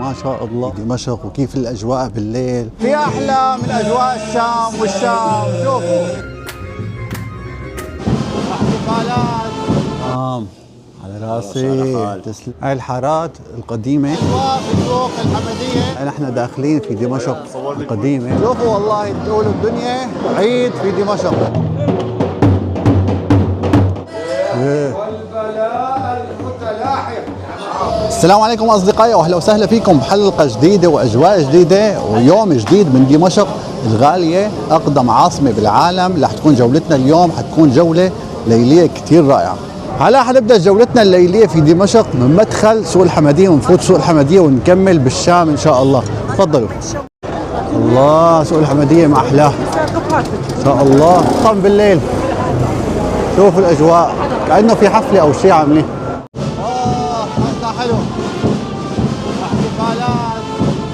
ما شاء الله دمشق وكيف الأجواء بالليل. في أحلى من أجواء الشام والشام. شوفوا احتفالات. على راسي تسلم. هاي الحارات القديمة. أجواء في سوق الحمدية. نحن داخلين في دمشق القديمة. شوفوا والله تقولوا الدنيا عيد في دمشق. السلام عليكم أصدقائي وأهلا وسهلا فيكم بحلقة جديدة وأجواء جديدة ويوم جديد من دمشق الغالية، أقدم عاصمة بالعالم. رح تكون جولتنا اليوم، حتكون جولة ليلية كتير رائعة. هلا حنبدأ جولتنا الليلية في دمشق من مدخل سوق الحمدية، ونفوت سوق الحمدية ونكمل بالشام إن شاء الله. تفضلوا. الله سوق الحمدية ما أحلاه إن شاء الله. طم بالليل شوفوا الأجواء كأنه في حفلة أو شيء عاملين. حلو، احتفالات،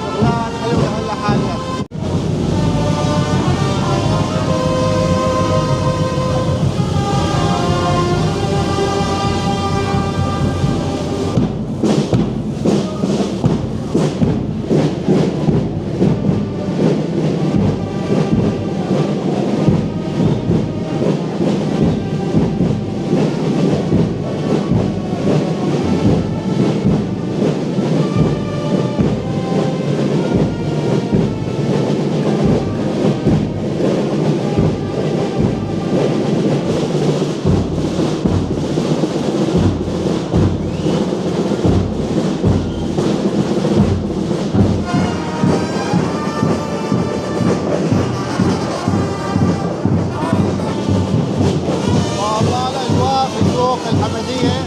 شغلات حلوة هلا حاليا. الحمدية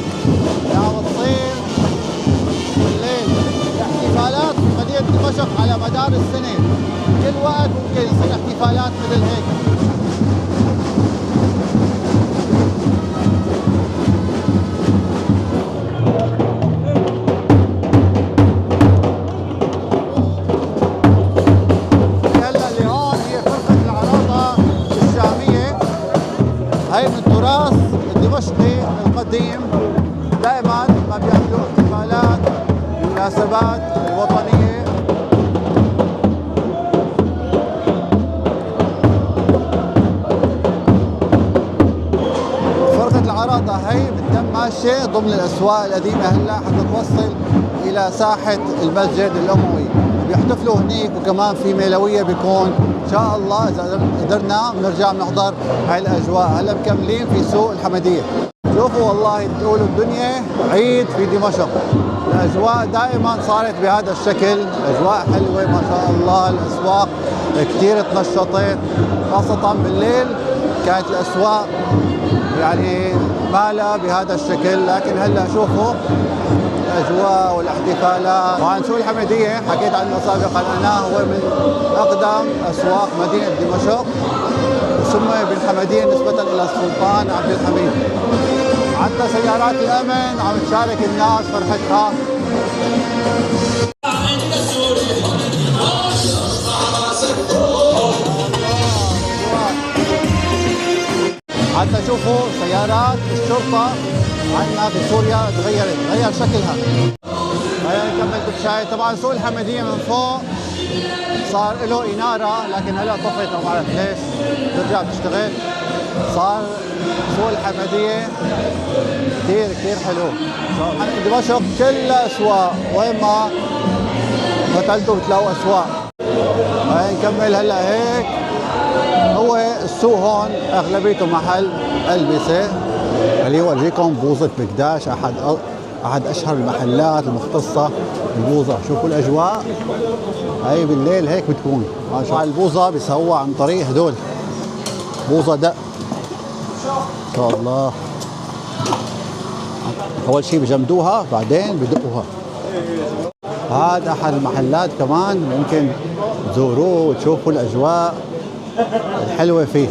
يا بتصير بالليل احتفالات في مدينة دمشق على مدار السنة، كل وقت ممكن يصير احتفالات مثل هيك. هلا اللي هون هي فرقة العراضة الشامية، هي من التراث الدمشقي القديم. دائما ما بيعملوا احتفالات بالمناسبات الوطنيه. فرقه العراضه هي بتتم ماشيه ضمن الاسواق القديمه هلا حتى توصل الى ساحه المسجد الاموي، بيحتفلوا هنيك وكمان في ميلويه بيكون ان شاء الله. اذا قدرنا بنرجع بنحضر هاي الاجواء. هلا مكملين في سوق الحمديه. شوفوا والله تقولوا الدنيا عيد في دمشق. الأجواء دائما صارت بهذا الشكل، أجواء حلوة ما شاء الله. الأسواق كثير تنشطت خاصة بالليل، كانت الأسواق يعني مالها بهذا الشكل. لكن هلا شوفوا الأجواء والاحتفالات. طبعا سوق الحمدية حكيت عنه سابقا أنا، هو من أقدم أسواق مدينة دمشق، وسمي بالحمدية نسبة إلى السلطان عبد الحميد. حتى سيارات الأمن عم تشارك الناس فرحتها. حتى شوفوا سيارات الشرطة عندنا في سوريا تغير شكلها. هيا نكمل بالشاي. طبعا سوق الحمدية من فوق صار له إنارة، لكن هلا طفت ما بعرف ليش، ترجع بتشتغل. صار سوق الحمدية كثير حلو. دمشق كلها أسواق، وين ما فتلتوا بتلاقوا أسواق. هاي نكمل هلا هيك. هو السوق هون أغلبيته محل ألبسة. خليني أورجيكم بوظة بكداش، أحد أشهر المحلات المختصة بالبوظة. شوفوا الأجواء هاي بالليل هيك بتكون ما شاء الله. البوظة بيسووها عن طريق هدول بوظة دق ان شاء الله. اول شيء بجمدوها بعدين بدقوها. هذا احد المحلات كمان ممكن تزوروه وتشوفوا الاجواء الحلوه فيه.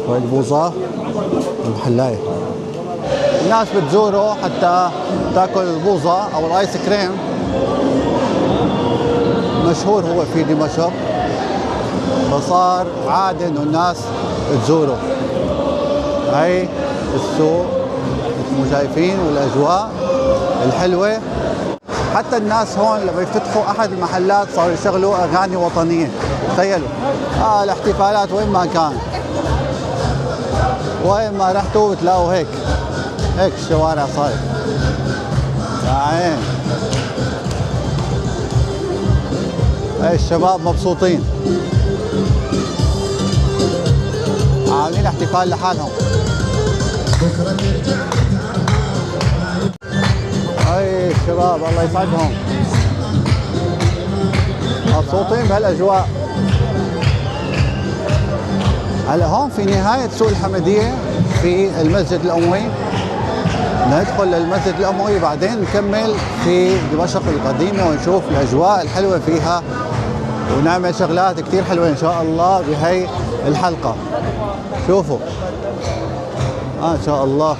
هاي البوظة المحلاية، الناس بتزوره حتى تاكل البوظة او الايس كريم. مشهور هو في دمشق، فصار عادة انه الناس تزوره. هاي السوق انتم شايفين والاجواء الحلوة. حتى الناس هون لما يفتحوا أحد المحلات صاروا يشغلوا أغاني وطنية. تخيلوا الاحتفالات وين ما كان، وين ما رحتوا بتلاقوا هيك الشوارع صاير. يا عين هاي الشباب مبسوطين عاملين احتفال لحالهم. هاي الشباب الله يسعدهم مبسوطين بهالاجواء. هلا هون في نهاية سوق الحمدية في المسجد الأموي، ندخل للمسجد الأموي بعدين نكمل في دمشق القديمة ونشوف الأجواء الحلوة فيها ونعمل شغلات كتير حلوة إن شاء الله بهي الحلقة. شوفوا ما شاء الله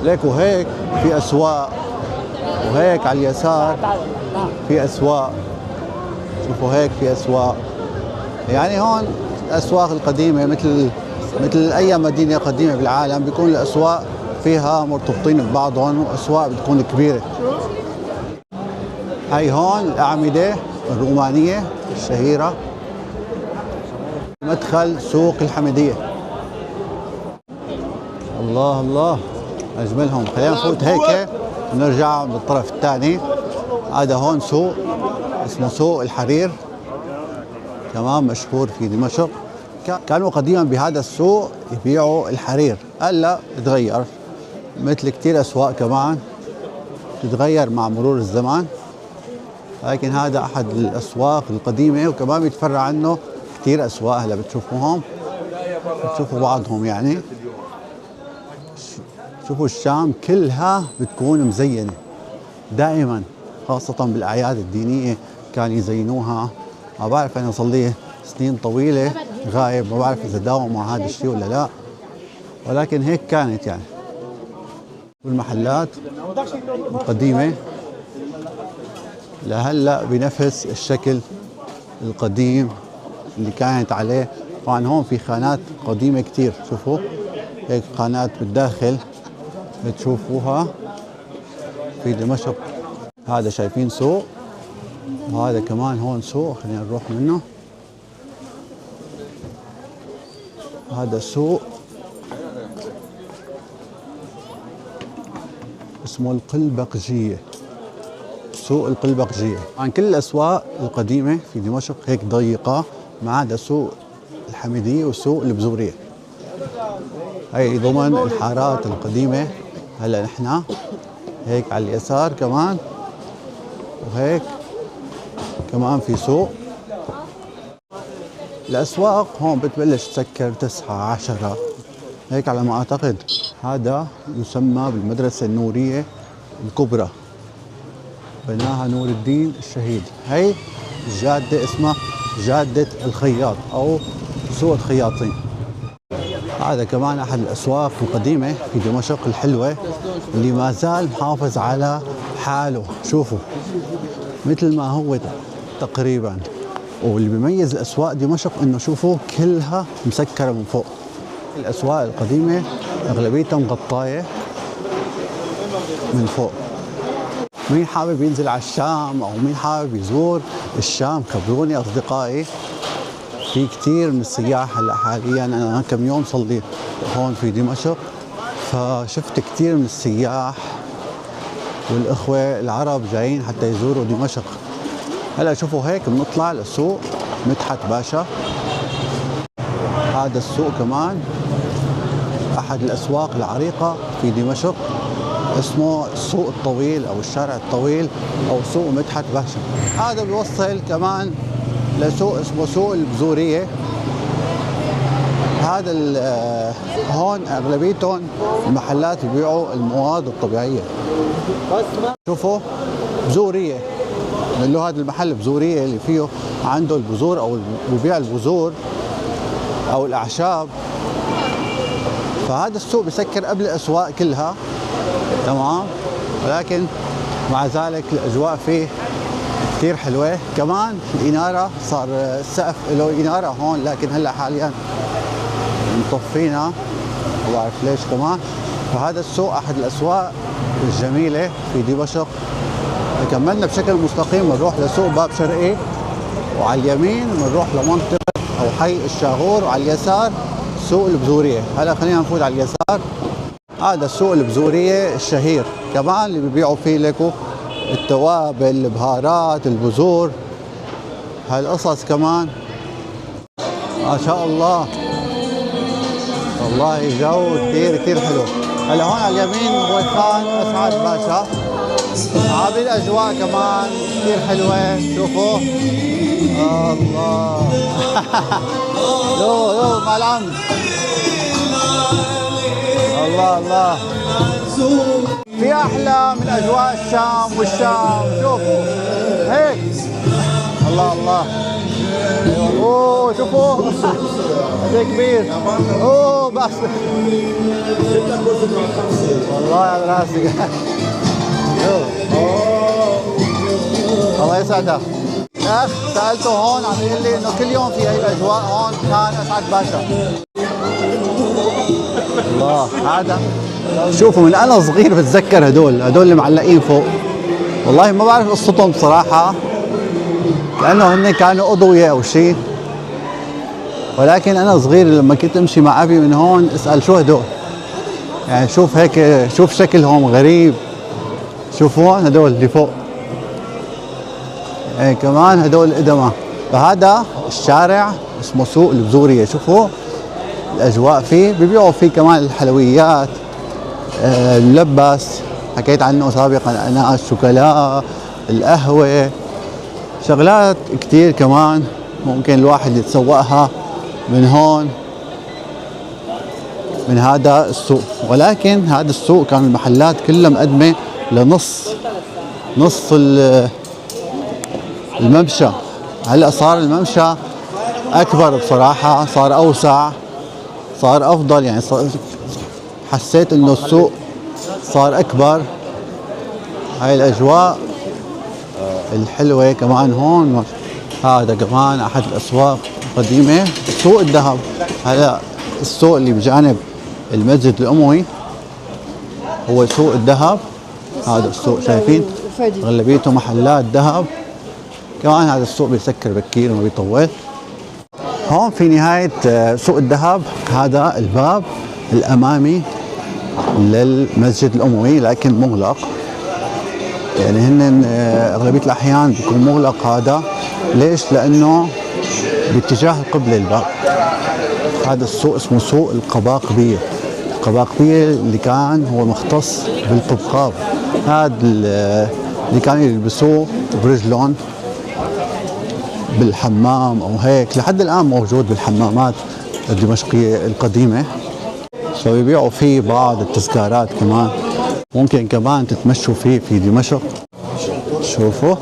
ليك، وهيك في أسواق، وهيك على اليسار في أسواق. شوفوا هيك في أسواق، يعني هون الأسواق القديمة مثل أي مدينة قديمة بالعالم بيكون الأسواق فيها مرتبطين ببعضهم، وأسواق بتكون كبيرة. هاي هون الأعمدة الرومانية الشهيرة، مدخل سوق الحمدية. الله الله أجملهم. خلينا نفوت هيك ونرجع من الطرف الثاني. هذا هون سوق اسمه سوق الحرير، كمان مشهور في دمشق. كانوا قديما بهذا السوق يبيعوا الحرير، هلا تغير مثل كثير اسواق كمان تتغير مع مرور الزمان، لكن هذا احد الاسواق القديمه، وكمان بيتفرع عنه كثير اسواق. هلا بتشوفوهم، بتشوفوا بعضهم يعني. شوفوا الشام كلها بتكون مزينه دائما، خاصه بالاعياد الدينيه كان يزينوها. ما بعرف انا صار لي سنين طويله غايب، ما بعرف اذا داوموا مع هذا الشيء ولا لا، ولكن هيك كانت يعني. والمحلات القديمه لهلا بنفس الشكل القديم اللي كانت عليه. طبعا هون في خانات قديمه كثير، شوفوا هيك خانات بالداخل بتشوفوها في دمشق. هذا شايفين سوق، وهذا كمان هون سوق، خلينا نروح منه. هذا سوق اسمه القلبقجية، سوق القلبقجية. عن كل الأسواق القديمة في دمشق هيك ضيقة، ما عدا سوق الحمدية وسوق البزورية، هي ضمن الحارات القديمة. هلا نحن هيك على اليسار كمان، وهيك كمان في سوق. الأسواق هون بتبلش تسكر 9 10 هيك على ما أعتقد. هذا يسمى بالمدرسة النورية الكبرى، بناها نور الدين الشهيد. هي الجادة اسمها جادة الخياط أو سوق الخياطين. هذا كمان أحد الأسواق القديمة في دمشق الحلوة اللي ما زال محافظ على حاله. شوفوا مثل ما هو تقريبا. واللي بيميز الأسواق دمشق إنه شوفوا كلها مسكرة من فوق. الأسواق القديمة أغلبيتها مغطاية من فوق. مين حابب ينزل على الشام أو مين حابب يزور الشام خبروني أصدقائي. في كثير من السياح هلا حاليا، أنا كم يوم صار لي هون في دمشق، فشفت كثير من السياح والإخوة العرب جايين حتى يزوروا دمشق. هلا شوفوا هيك بنطلع لسوق مدحت باشا. هذا السوق كمان أحد الأسواق العريقة في دمشق، اسمه السوق الطويل أو الشارع الطويل أو سوق مدحت باشا. هذا بيوصل كمان لسوق اسمه سوق البزورية. هذا هون أغلبيتهم المحلات بيبيعوا المواد الطبيعية. شوفوا بزورية، من له هذا المحل بزورية اللي فيه عنده البذور أو ببيع البذور أو الأعشاب. فهذا السوق بسكر قبل الأسواق كلها، تمام، ولكن مع ذلك الأجواء فيه كثير حلوة. كمان الإنارة صار السقف له إنارة هون، لكن هلا حاليا مطفينا، ما بعرف ليش كمان. فهذا السوق أحد الأسواق الجميلة في دمشق. كملنا بشكل مستقيم بنروح لسوق باب شرقي، وعلى اليمين بنروح لمنطقة أو حي الشاغور، وعلى اليسار سوق البزورية. هلا خلينا نفوت على اليسار. هذا السوق البزورية الشهير كمان اللي بيبيعوا فيه لكم التوابل، البهارات، البذور، هالقصص كمان. ما شاء الله والله جو كثير كثير حلو. هلا هون على اليمين هو خان اسعد باشا. هذه الاجواء كمان كثير حلوه، شوفوا الله يو مع العم. الله الله، في احلى من اجواء الشام والشام. شوفوا هيك، الله الله. اوه شوفوا قد كبير. اوه بس والله على راسي. الله يسعدك. اخ سالته هون عم يقول لي انه كل يوم في هي الاجواء هون خان اسعد باشا. الله هذا شوفوا من انا صغير بتذكر هدول اللي معلقين فوق. والله ما بعرف قصتهم بصراحه، لانه هن كانوا اضويه او شيء، ولكن انا صغير لما كنت امشي مع ابي من هون اسال شو هدول، يعني شوف هيك، شوف شكلهم غريب. شوفوا هدول اللي فوق، يعني كمان هدول القدماء. فهذا الشارع اسمه سوق البزورية. شوفوا الاجواء فيه، بيبيعوا فيه كمان الحلويات، الملبس حكيت عنه سابقا انا، الشوكولا، القهوه، شغلات كتير كمان ممكن الواحد يتسوقها من هون من هذا السوق. ولكن هذا السوق كان المحلات كلها مقدمه لنص الممشى. هلا صار الممشى اكبر بصراحه، صار اوسع، صار افضل، يعني حسيت انه السوق صار اكبر. هاي الاجواء الحلوه كمان هون. هذا كمان احد الاسواق القديمه، سوق الذهب. هلا السوق اللي بجانب المسجد الاموي هو سوق الذهب. هذا السوق شايفين اغلبيته محلات ذهب. كمان هذا السوق بيسكر بكير وما بيطول. هون في نهايه سوق الذهب هذا الباب الامامي للمسجد الاموي، لكن مغلق، يعني هن اغلبيه الاحيان بيكون مغلق. هذا ليش؟ لانه باتجاه القبله الباب. هذا السوق اسمه سوق القباقبيه. القباقبيه اللي كان هو مختص بالقبقاب، هذا اللي كانوا يلبسوه برجلهم بالحمام او هيك، لحد الان موجود بالحمامات الدمشقيه القديمه. فبيبيعوا فيه بعض التذكارات كمان، ممكن كمان تتمشوا فيه في دمشق. شوفوا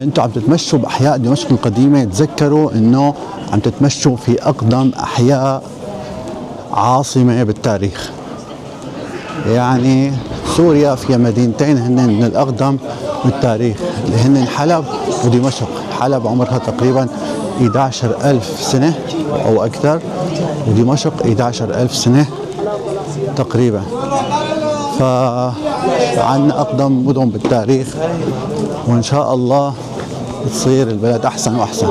انتوا عم تتمشوا باحياء دمشق القديمه، تذكروا انه عم تتمشوا في اقدم احياء عاصمه بالتاريخ. يعني سوريا فيها مدينتين هن من الاقدم بالتاريخ، اللي هن حلب ودمشق. حلب عمرها تقريبا 11,000 سنه او اكثر، ودمشق 11,000 سنه تقريبا. فعنا اقدم مدن بالتاريخ، وان شاء الله تصير البلد احسن واحسن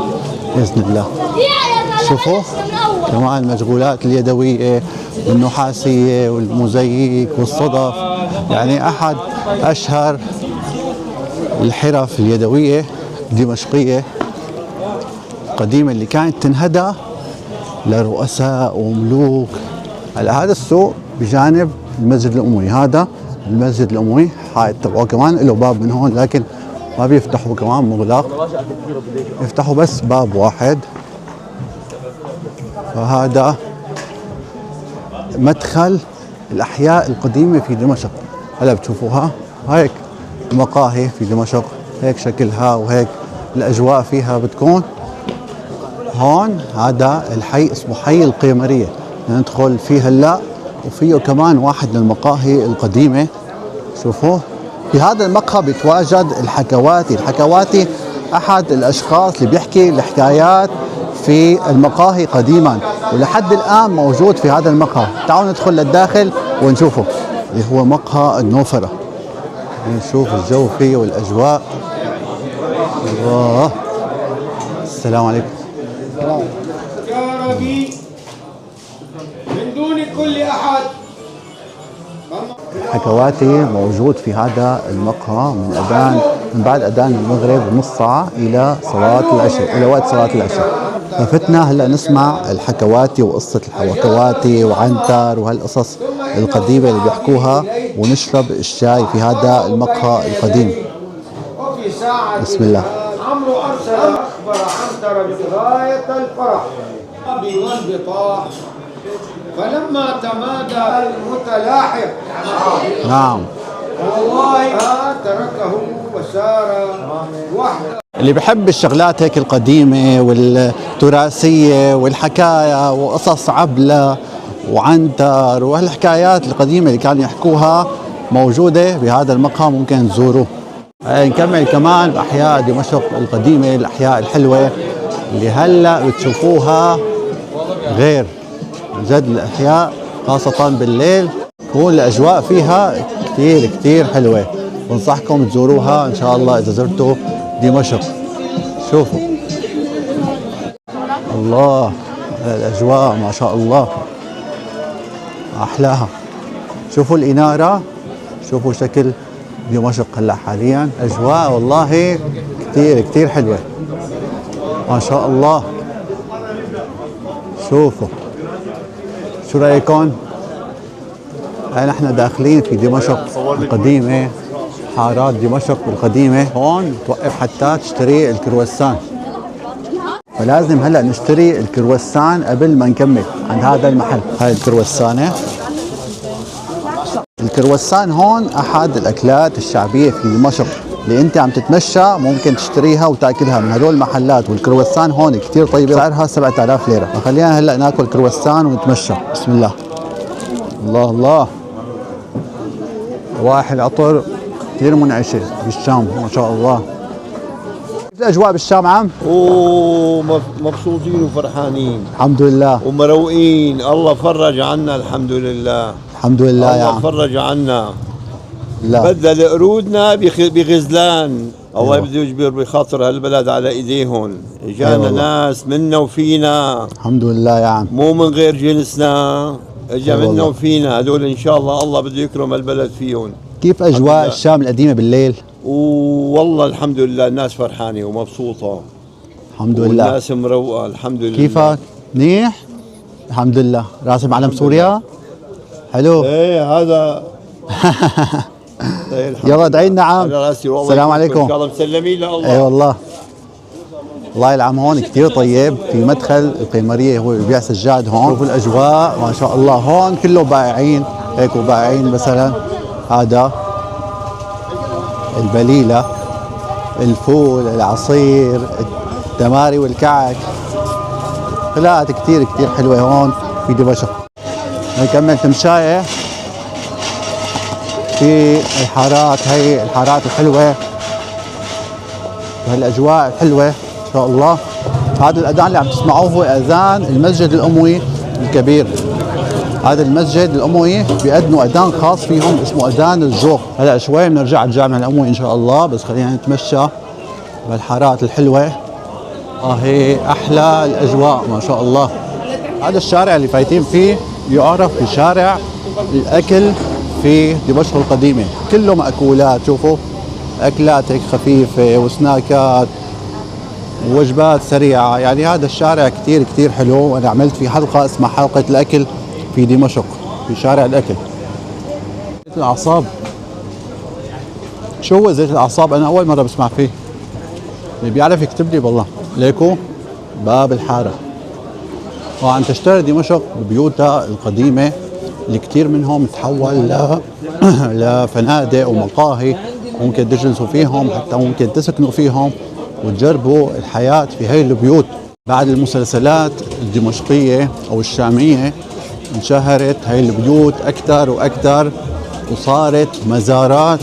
باذن الله. شوفوا كمان المشغولات اليدويه والنحاسيه والموزاييك والصدف، يعني احد اشهر الحرف اليدويه الدمشقيه القديمه اللي كانت تنهدى لرؤساء وملوك. هذا السوق بجانب المسجد الاموي. هذا المسجد الاموي حائط تبعه كمان له باب من هون، لكن ما بيفتحوا، كمان مغلق، يفتحوا بس باب واحد. فهذا مدخل الاحياء القديمه في دمشق. هلا بتشوفوها هيك المقاهي في دمشق، هيك شكلها وهيك الاجواء فيها بتكون. هون هذا الحي اسمه حي القيمريه، ندخل فيه هلا، وفيه كمان واحد من المقاهي القديمه. شوفوا في هذا المقهى بيتواجد الحكواتي. الحكواتي احد الاشخاص اللي بيحكي الحكايات في المقاهي قديما. ولحد الآن موجود في هذا المقهى. تعالوا ندخل للداخل ونشوفه، اللي هو مقهى النوفرة. نشوف الجو فيه والأجواء. الله، السلام عليكم. يا ربي من دون كل أحد. حكواتي موجود في هذا المقهى من بعد أذان المغرب بنص ساعة إلى صلاة العشاء، إلى وقت صلاة العشاء. ففتنا هلا نسمع الحكواتي وقصة الحكواتي وعنتر وهالقصص القديمة اللي بيحكوها، ونشرب الشاي في هذا المقهى القديم. وفي ساعة بسم الله. عمرو أرسل أخبر عنتر بغاية الفرح والبطاح، فلما تمادى المتلاحق نعم، والله تركه وسار وحده. اللي بحب الشغلات هيك القديمة والتراثية والحكاية وقصص عبلة وعنتر وهالحكايات القديمة اللي كانوا يحكوها موجودة بهذا المقهى، ممكن تزوروه. نكمل كمان بأحياء دمشق القديمة، الأحياء الحلوة اللي هلأ بتشوفوها غير جد. الأحياء خاصة بالليل تكون الأجواء فيها كتير كتير حلوة، بنصحكم تزوروها إن شاء الله إذا زرتوا دمشق. شوفوا الله، الأجواء ما شاء الله أحلاها. شوفوا الإنارة، شوفوا شكل دمشق هلا حاليا. أجواء والله كتير كتير حلوة ما شاء الله. شوفوا، شو رأيكم؟ نحن داخلين في دمشق القديمة، حارات دمشق القديمة. هون توقف حتى تشتري الكرواسان، فلازم هلا نشتري الكرواسان قبل ما نكمل عند هذا المحل. هاي الكرواسانة. الكرواسان هون أحد الأكلات الشعبية في دمشق، اللي أنت عم تتمشى ممكن تشتريها وتاكلها من هدول المحلات. والكرواسان هون كتير طيبة، سعرها 7000 ليرة. فخلينا هلا ناكل كرواسان ونتمشى. بسم الله. الله الله، روائح العطر كثير منعشة بالشام ما شاء الله. كيف الأجواء بالشام عم؟ مبسوطين وفرحانين الحمد لله، ومروقين. الله فرج عنا الحمد لله. الحمد لله يا الله عم. فرج عنا. لا بدل قرودنا بغزلان. الله بده يجبر بخاطر هالبلد على ايديهم. اجانا ناس منا وفينا، الحمد لله يا عم، مو من غير جنسنا، اجا منا وفينا. هدول ان شاء الله بده يكرم البلد فيهم. كيف أجواء الشام القديمة بالليل؟ والله الحمد لله الناس فرحانة ومبسوطة. الحمد لله. والناس مروقة الحمد لله. كيفك؟ منيح؟ الحمد لله. راسم علم سوريا؟ حلو. ايه هذا. يلا ادعي لنا عم. السلام عليكم. ان شاء الله مسلمين لله. اي والله. والله العم هون كثير طيب. في مدخل القيمرية هو بيبيع سجاد هون. شوفوا الأجواء ما شاء الله. هون كله بائعين هيك، وبائعين مثلا هذا البليلة، الفول، العصير، التماري والكعك. أكلات كثير كثير حلوة هون في دمشق. نكمل تمشاية في الحارات، هي الحارات الحلوة وهالأجواء الحلوة إن شاء الله. هذا الأذان اللي عم تسمعوه هو أذان المسجد الأموي الكبير. هذا المسجد الأموي بيأذنوا أذان خاص فيهم اسمه أذان الجوق. هلا شوي بنرجع على الجامع الأموي إن شاء الله، بس خلينا نتمشى بالحارات الحلوة. هي أحلى الأجواء ما شاء الله. هذا الشارع اللي فايتين فيه يعرف بشارع الأكل في دمشق القديمة. كله مأكولات، شوفوا أكلات هيك خفيفة وسناكات ووجبات سريعة. يعني هذا الشارع كتير كتير حلو، وأنا عملت في حلقة اسمها حلقة الأكل في دمشق في شارع الأكل. زيت الأعصاب، شو هو زيت الأعصاب؟ أنا أول مرة بسمع فيه. اللي بيعرف يكتب لي بالله. ليكو باب الحارة. وعم تشتهر دمشق ببيوتها القديمة اللي كتير منهم تحول لفنادق ومقاهي، ممكن تجلسوا فيهم، حتى ممكن تسكنوا فيهم وتجربوا الحياة في هاي البيوت. بعد المسلسلات الدمشقية أو الشامية انشهرت هاي البيوت أكثر وأكثر، وصارت مزارات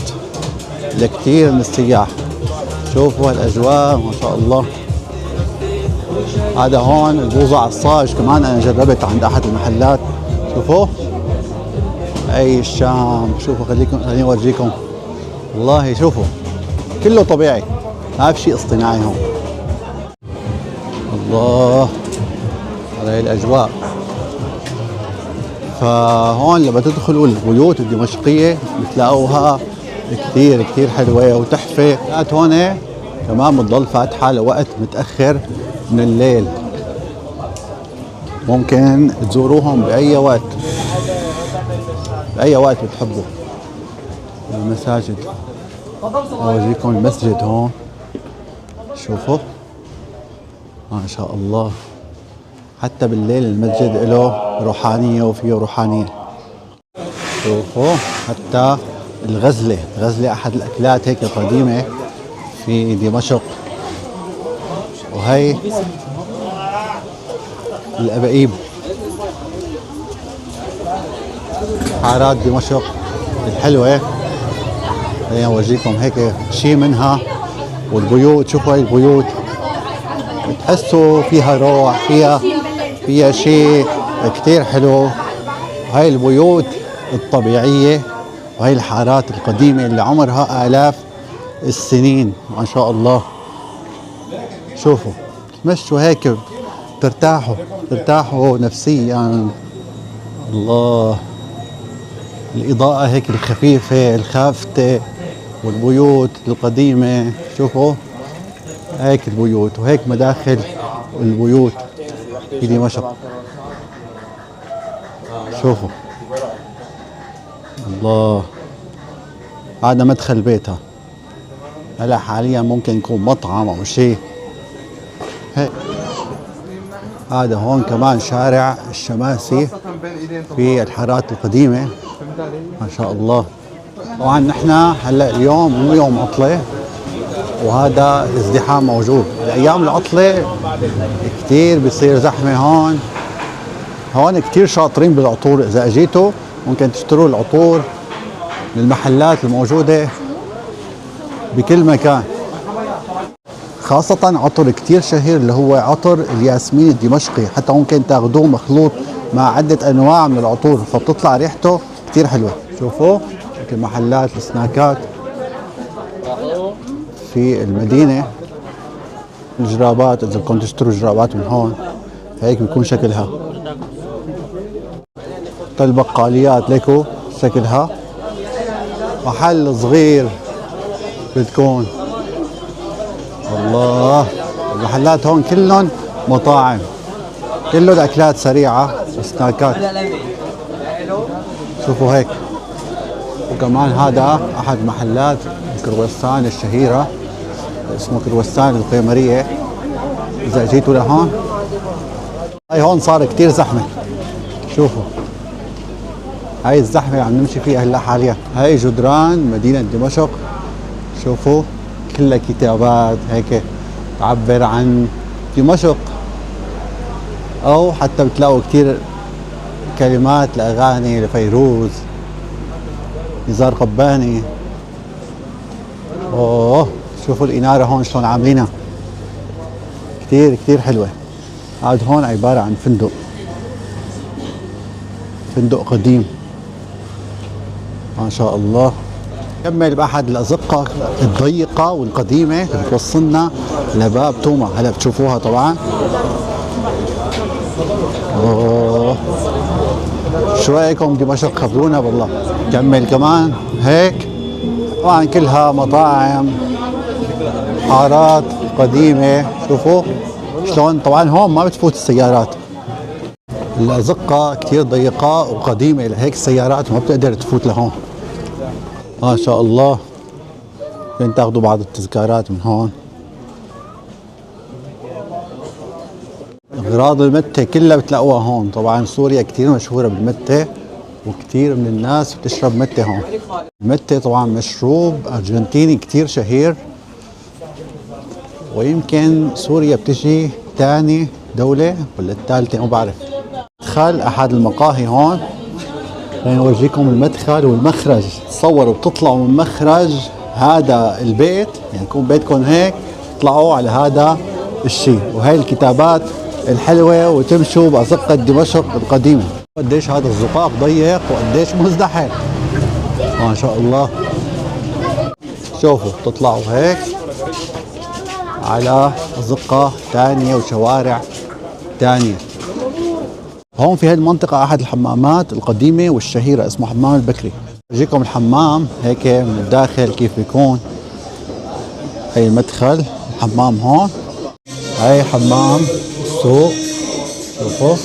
لكثير من السياح. شوفوا هالأجواء ما شاء الله. هذا هون البوظة عصاج كمان انا جربت عند احد المحلات. شوفوا اي الشام. شوفوا خليني اورجيكم. والله شوفوا كله طبيعي، ما في شيء اصطناعي هون. الله على هي الاجواء. فهون لما تدخلوا البيوت الدمشقية بتلاقوها كثير كثير حلوة وتحفة. هون كمان بتضل فاتحة لوقت متأخر من الليل، ممكن تزوروهم بأي وقت، بأي وقت بتحبوا. المساجد أورجيكم المسجد هون. شوفوا ما شاء الله، حتى بالليل المسجد له روحانية وفيه روحانية. شوفوا حتى الغزلة أحد الأكلات هيك قديمة في دمشق. وهي الأبائيب، حارات دمشق الحلوة. خليني أورجيكم هيك شيء منها. والبيوت شوفوا هاي البيوت بتحسوا فيها روح، فيها شيء كتير حلو. هاي البيوت الطبيعية وهي الحارات القديمة اللي عمرها آلاف السنين ما شاء الله. شوفوا تمشوا هيك ترتاحوا نفسيا. الله الإضاءة هيك الخفيفة الخافتة والبيوت القديمة. شوفوا هيك البيوت وهيك مداخل البيوت في دمشق. شوفوا الله هذا مدخل بيتها. هلا حاليا ممكن يكون مطعم او شيء. هذا هون كمان شارع الشماسي في الحارات القديمة ما شاء الله. طبعا نحن هلا اليوم مو يوم عطلة وهذا ازدحام موجود. الايام العطلة كثير بيصير زحمة هون كثير شاطرين بالعطور. اذا اجيتوا ممكن تشتروا العطور من المحلات الموجودة بكل مكان، خاصة عطر كتير شهير اللي هو عطر الياسمين الدمشقي. حتى ممكن تاخذوه مخلوط مع عدة انواع من العطور فبتطلع ريحته كتير حلوة. شوفوا المحلات السناكات في المدينة. الجرابات اذا بدكم تشتروا جرابات من هون هيك بيكون شكلها. البقاليات ليكو شكلها. محل صغير بتكون. الله المحلات هون كلهم مطاعم، كله اكلات سريعه وسناكات. شوفوا هيك. وكمان هذا احد محلات الكرواسان الشهيره اسمه كرواسان القيمريه. اذا جيتوا لهون هاي هون صار كتير زحمه. شوفوا هاي الزحمه عم نمشي فيها هلا حاليا. هاي جدران مدينه دمشق. شوفوا كلها كتابات هيك تعبر عن دمشق، او حتى بتلاقوا كتير كلمات لاغاني لفيروز، نزار قباني. اوه شوفوا الاناره هون شلون عاملينها كتير كتير حلوه. هذا هون عباره عن فندق قديم ما شاء الله. كمل بأحد الأزقة الضيقة والقديمة اللي بتوصلنا لباب توما. هلا بتشوفوها طبعا. شو رأيكم دمشق؟ خبرونا والله. كمل كمان هيك. طبعا كلها مطاعم حارات قديمة. شوفوا شلون. طبعا هون ما بتفوت السيارات، الأزقة كتير ضيقة وقديمة لهيك السيارات ما بتقدر تفوت لهون ما شاء الله. فين تاخذوا بعض التذكارات من هون. اغراض المتة كلها بتلاقوها هون. طبعا سوريا كتير مشهورة بالمتة وكتير من الناس بتشرب متة هون. المتة طبعا مشروب ارجنتيني كتير شهير، ويمكن سوريا بتجي ثاني دولة ولا الثالثة ما بعرف. مدخل احد المقاهي هون. خلينا نورجيكم المدخل والمخرج. تصوروا بتطلعوا من مخرج هذا البيت، يعني يكون بيتكم هيك، تطلعوا على هذا الشيء. وهي الكتابات الحلوة وتمشوا بأزقة دمشق القديمة. قديش هذا الزقاق ضيق وقديش مزدحم ما شاء الله. شوفوا تطلعوا هيك على أزقة تانية وشوارع تانية. هون في هذه المنطقة أحد الحمامات القديمة والشهيرة اسمه حمام البكري. بجيكم الحمام هيك من الداخل كيف بيكون. هي المدخل الحمام هون. هاي حمام السوق شوفوا.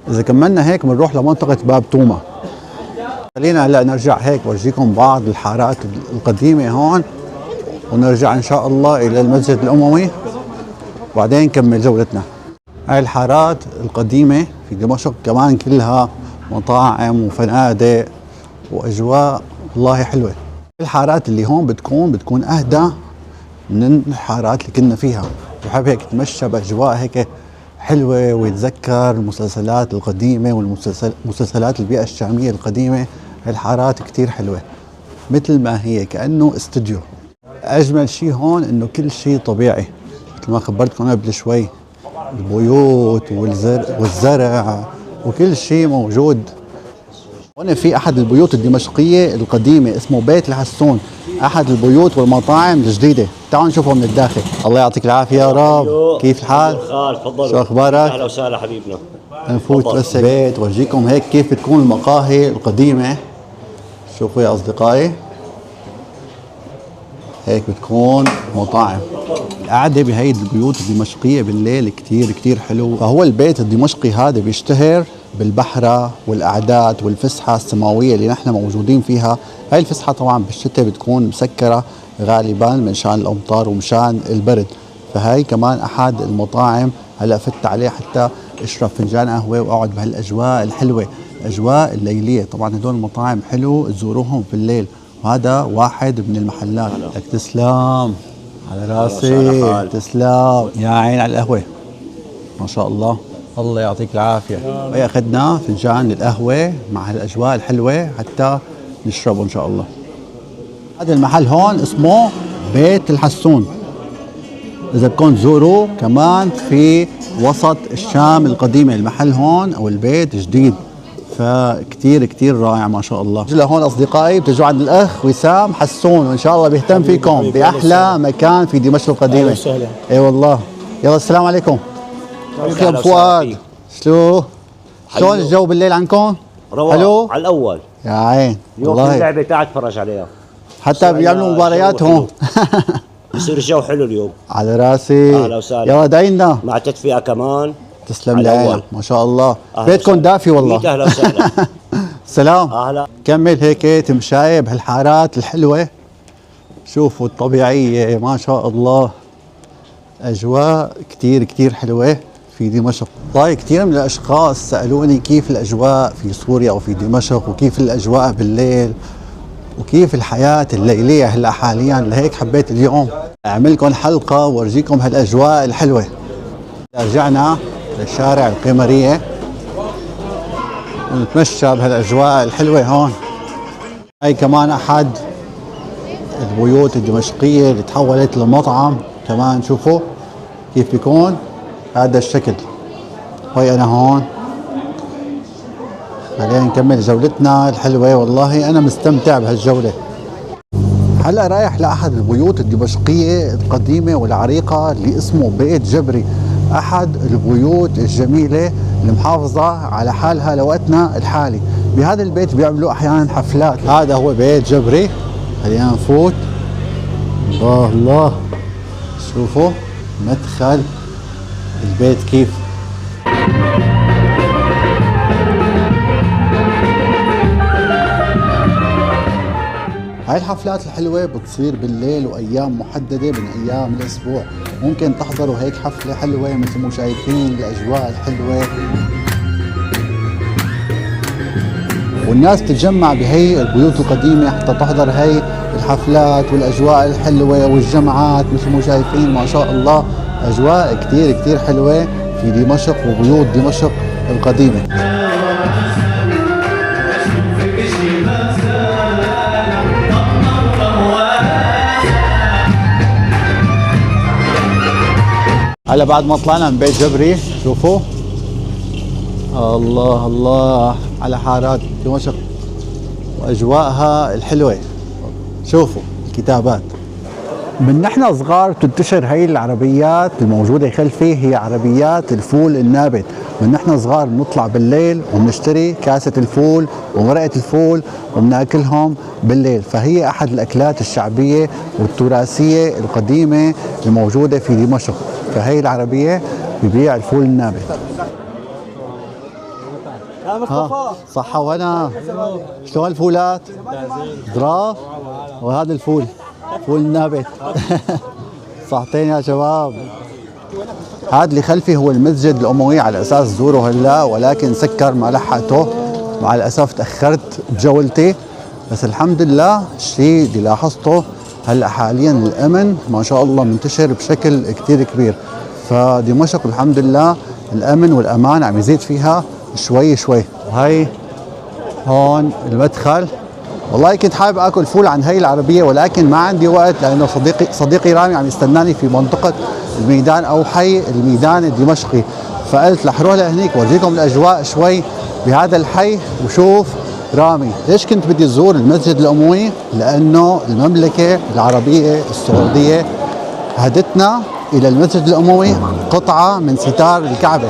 إذا كملنا هيك بنروح لمنطقة باب توما. خلينا هلا نرجع هيك ورجيكم بعض الحارات القديمة هون ونرجع إن شاء الله إلى المسجد الأموي وبعدين نكمل جولتنا. هاي الحارات القديمة في دمشق كمان كلها مطاعم وفنادق وأجواء والله حلوة. الحارات اللي هون بتكون أهدى من الحارات اللي كنا فيها. بحب هيك تمشى بأجواء هيك حلوة ويتذكر المسلسلات القديمة والمسلسلات البيئة الشامية القديمة. هاي الحارات كتير حلوة مثل ما هي كأنه استوديو. أجمل شيء هون إنه كل شيء طبيعي مثل ما خبرتكم قبل شوي. البيوت والزرع وكل شيء موجود. هنا في أحد البيوت الدمشقية القديمة اسمه بيت الحسون. أحد البيوت والمطاعم الجديدة. تعالوا نشوفه من الداخل. الله يعطيك العافية يا رب. كيف الحال؟ تفضلوا. شو أخبارك؟ أهلا وسهلا حبيبنا. نفوت بس البيت ورجيكم هيك كيف بتكون المقاهي القديمة. شوفوا يا أصدقائي هيك بتكون مطاعم. القعدة بهي البيوت الدمشقية بالليل كتير كتير حلو. فهو البيت الدمشقي هذا بيشتهر بالبحرة والقعدات والفسحة السماوية اللي نحن موجودين فيها. هاي الفسحة طبعا بالشتاء بتكون مسكرة غالبا منشان الأمطار ومشان البرد. فهاي كمان أحد المطاعم هلا فت عليه حتى اشرب فنجان قهوة واقعد بهالأجواء الحلوة الأجواء الليلية. طبعا هدول المطاعم حلو تزوروهم في الليل وهذا واحد من المحلات. لك تسلم على راسي. تسلم يا عين على القهوة ما شاء الله. الله يعطيك العافية. وهي أخذنا فنجان القهوة مع هالأجواء الحلوة حتى نشربه إن شاء الله. هذا المحل هون اسمه بيت الحسون. إذا بدكم تزوروه كمان في وسط الشام القديمة. المحل هون أو البيت جديد فكتير كتير رائع ما شاء الله. لهون أصدقائي بتجوا عند الأخ وسام حسون وإن شاء الله بيهتم فيكم بأحلى مكان في دمشق القديمة. أي والله. يلا السلام عليكم. يا أبو فؤاد شلون الجو بالليل عندكم؟ حلو على الأول. يا عين اليوم والله. اللعبة تعال تفرج عليها حتى بيعملوا مباريات هون. بصير الجو حلو اليوم. على راسي. أهلا وسهلا. يلا ادعي لنا. مع تدفئة كمان. تسلم لي عينك ما شاء الله. بيتكم وسهلا. دافي والله. أهلا وسهلا. سلام. أهلا. كمل هيك تمشاي بهالحارات الحلوة. شوفوا الطبيعية ما شاء الله. أجواء كتير كتير حلوة في دمشق. طيب كثير من الأشخاص سألوني كيف الأجواء في سوريا أو في دمشق وكيف الأجواء بالليل وكيف الحياة الليلية هلا حاليا. لهيك حبيت اليوم أعمل لكم حلقة وأرجيكم هالأجواء الحلوة. رجعنا للشارع القمرية ونتمشى بهالأجواء الحلوة هون. هاي كمان أحد البيوت الدمشقية اللي تحولت لمطعم كمان. شوفوا كيف بيكون هذا الشكل. هاي أنا هون. خلينا نكمل جولتنا الحلوة. والله أنا مستمتع بهالجولة. هلا رايح لأحد البيوت الدمشقية القديمة والعريقة اللي اسمه بيت جبري. أحد البيوت الجميلة المحافظة على حالها لوقتنا الحالي. بهذا البيت بيعملوا أحيانا حفلات. هذا هو بيت جبري. خلينا نفوت. الله الله شوفوا مدخل البيت كيف. هاي الحفلات الحلوة بتصير بالليل وأيام محددة من أيام الأسبوع. ممكن تحضروا هيك حفلة حلوة مثل ما شايفين الأجواء الحلوة. والناس تتجمع بهي البيوت القديمة حتى تحضر هي الحفلات والأجواء الحلوة والجمعات مثل ما شايفين ما شاء الله. أجواء كتير كتير حلوة في دمشق وبيوت دمشق القديمة. هلا بعد ما طلعنا من بيت جبري شوفوا الله الله على حارات دمشق واجواءها الحلوه. شوفوا الكتابات. من نحن صغار تنتشر هي العربيات الموجوده خلفي، هي عربيات الفول النابت. من نحن صغار بنطلع بالليل وبنشتري كاسه الفول وورقه الفول وبناكلهم بالليل، فهي احد الاكلات الشعبيه والتراثيه القديمه الموجوده في دمشق. فهي العربيه ببيع الفول النابت. صحة وانا شلون الفولات؟ ظراف. وهذا الفول فول النابت. صحتين يا شباب. هذا اللي خلفي هو المسجد الأموي، على أساس زوره هلا، ولكن سكر ما لحقته، مع الأسف تأخرت بجولتي. بس الحمد لله الشيء اللي لاحظته هلا حاليا الأمن ما شاء الله منتشر بشكل كتير كبير. فدمشق الحمد لله الأمن والأمان عم يزيد فيها شوي شوي. هاي هون المدخل. والله كنت حابب اكل فول عن هاي العربيه، ولكن ما عندي وقت، لانه صديقي رامي عم يستناني في منطقه الميدان او حي الميدان الدمشقي. فقلت رح روح لهنيك وارجيكم الاجواء شوي بهذا الحي وشوف رامي. ليش كنت بدي ازور المسجد الاموي؟ لانه المملكه العربيه السعوديه هدتنا الى المسجد الاموي قطعه من ستار الكعبه،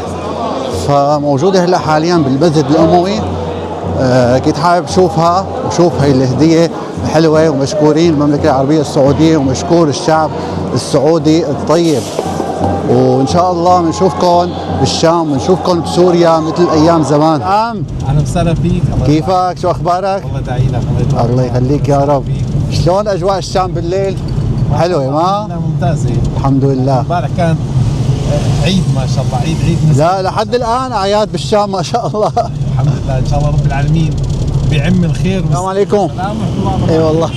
فموجوده هلا حاليا بالمسجد الاموي. كنت حابب اشوفها وشوف هي الهديه الحلوه، ومشكورين المملكه العربيه السعوديه ومشكور الشعب السعودي الطيب. وان شاء الله بنشوفكم بالشام ونشوفكم بسوريا مثل ايام زمان. اهلا وسهلا فيك. كيفك؟ شو اخبارك؟ الله داعي لك. الله يخليك يا رب. شلون اجواء الشام بالليل؟ حلوه ما؟ ممتازه الحمد لله. امبارح كان عيد ما شاء الله، عيد لا لحد الان اعياد بالشام ما شاء الله. الحمد لله، ان شاء الله رب العالمين بعم الخير. السلام عليكم. السلام ورحمه الله. اي والله.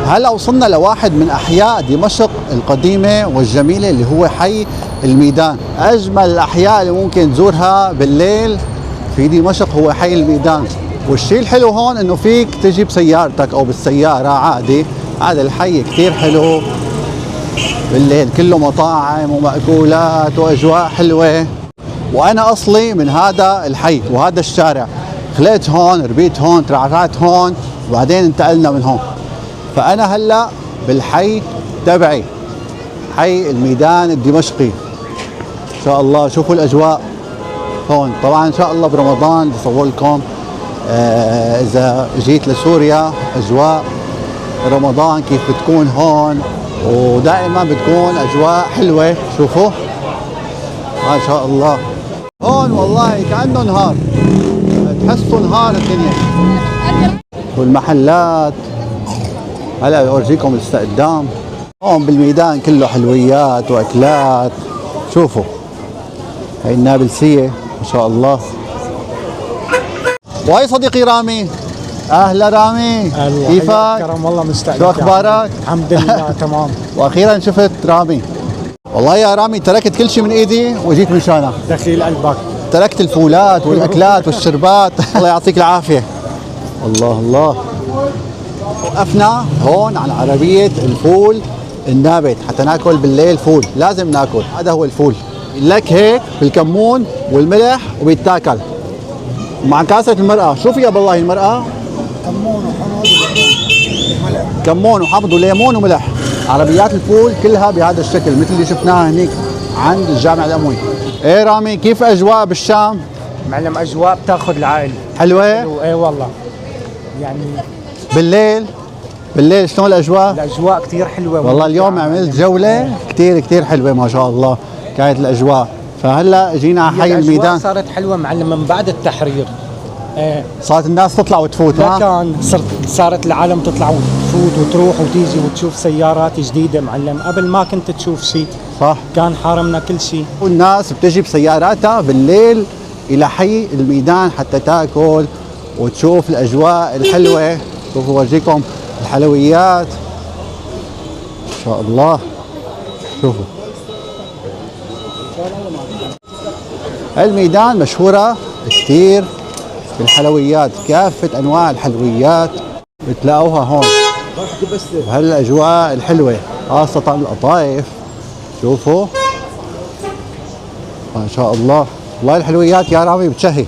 هلا وصلنا لواحد من احياء دمشق القديمه والجميله اللي هو حي الميدان. اجمل الاحياء اللي ممكن تزورها بالليل في دمشق هو حي الميدان. والشيء الحلو هون انه فيك تجي بسيارتك او بالسياره عادي. هذا الحي كثير حلو بالليل، كله مطاعم ومأكولات واجواء حلوه. وانا اصلي من هذا الحي وهذا الشارع، خليت هون، ربيت هون، ترعرعت هون، وبعدين انتقلنا من هون. فانا هلا بالحي تبعي، حي الميدان الدمشقي. ان شاء الله شوفوا الاجواء هون. طبعا ان شاء الله برمضان بصور لكم اذا جيت لسوريا اجواء رمضان كيف بتكون هون، ودائما بتكون اجواء حلوه. شوفوا ما شاء الله هون، والله كانه نهار، تحسوا نهار الدنيا. والمحلات هلا بورجيكم الاستقدام. هون بالميدان كله حلويات واكلات. شوفوا هي النابلسيه ما شاء الله. وهي صديقي رامي. اهلا رامي، كيفك؟ كرم والله مستعد. شو اخبارك؟ الحمد لله تمام. واخيرا شفت رامي. والله يا رامي تركت كل شيء من ايدي وجيت من شانك. دخيل قلبك. تركت الفولات والاكلات والشربات. الله يعطيك العافيه. الله الله. وقفنا هون على عربيه الفول النابت حتى ناكل بالليل فول، لازم ناكل. هذا هو الفول لك هيك بالكمون والملح وبيتاكل مع كاسه المرقه. شو فيها بالله المرقه؟ كمون وحمض وليمون وملح. عربيات الفول كلها بهذا الشكل مثل اللي شفناها هنيك عند الجامع الاموي. ايه رامي كيف اجواء بالشام؟ معلم اجواء بتاخذ العقل. حلوه؟ ايه والله يعني بالليل شلون الاجواء؟ الاجواء كثير حلوه والله اليوم عملت جوله كثير حلوه ما شاء الله كانت الاجواء. فهلا جينا على حي الميدان. صارت حلوه معلم من بعد التحرير. ايه صارت الناس تطلع وتفوت. لا كان صارت العالم تطلع وتفوت وتروح وتيجي وتشوف سيارات جديده معلم. قبل ما كنت تشوف شيء، صح، كان حارمنا كل شيء. والناس بتجي بسياراتها بالليل الى حي الميدان حتى تاكل وتشوف الاجواء الحلوه. شوفوا ورجيكم الحلويات ما شاء الله. شوفوا الميدان مشهوره كثير بالحلويات، كافه انواع الحلويات بتلاقوها هون. هالاجواء الحلوه خاصه القطايف. شوفوا ما شاء الله. والله الحلويات يا رامي بتشهي.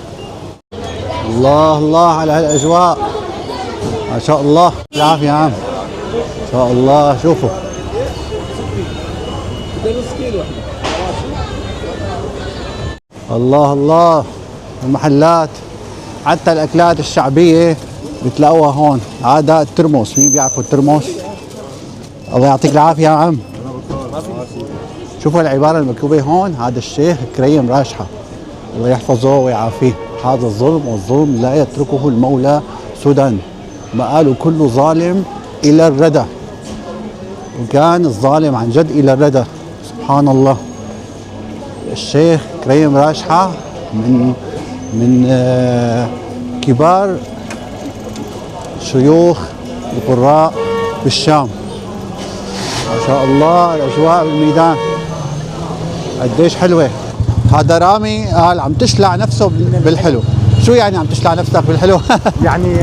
الله الله على هالاجواء ما شاء الله. العافيه يا عم ما شاء الله. شوفوا الله الله المحلات، حتى الاكلات الشعبيه بتلاقوها هون. هذا الترمس، مين بيعرفوا الترمس؟ الله يعطيك العافيه يا عم. شوفوا العباره المكتوبه هون، هذا الشيخ كريم راشحه الله يحفظه ويعافيه. هذا الظلم والظلم لا يتركه المولى سدى، مآل كل ظالم الى الردى. وكان الظالم عن جد الى الردى سبحان الله. الشيخ كريم راشحه من كبار شيوخ القراء بالشام. ما شاء الله الاجواء بالميدان قديش حلوه. هذا رامي قال عم تشلع نفسه بالحلو. شو يعني عم تشلع نفسك بالحلو؟ يعني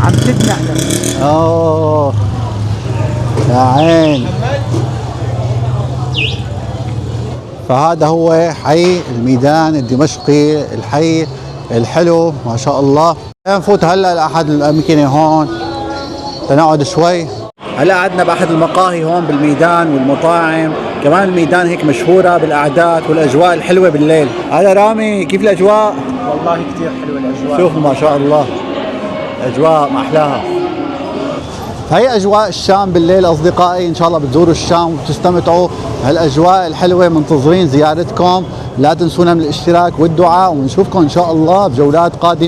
عم تتنحنح. اوه يا عين. فهذا هو حي الميدان الدمشقي، الحي الحلو ما شاء الله. نفوت هلا لاحد الاماكن هون تنقعد شوي. هلا قعدنا باحد المقاهي هون بالميدان والمطاعم، كمان الميدان هيك مشهوره بالقعدات والاجواء الحلوه بالليل. هذا رامي كيف الاجواء؟ والله كثير حلوه الاجواء. شوفوا ما شاء الله اجواء ما احلاها. هي اجواء الشام بالليل اصدقائي، ان شاء الله بتزوروا الشام وبتستمتعوا هالاجواء الحلوه. منتظرين زيارتكم، لا تنسونا من الاشتراك والدعاء، ونشوفكم ان شاء الله بجولات قادمه.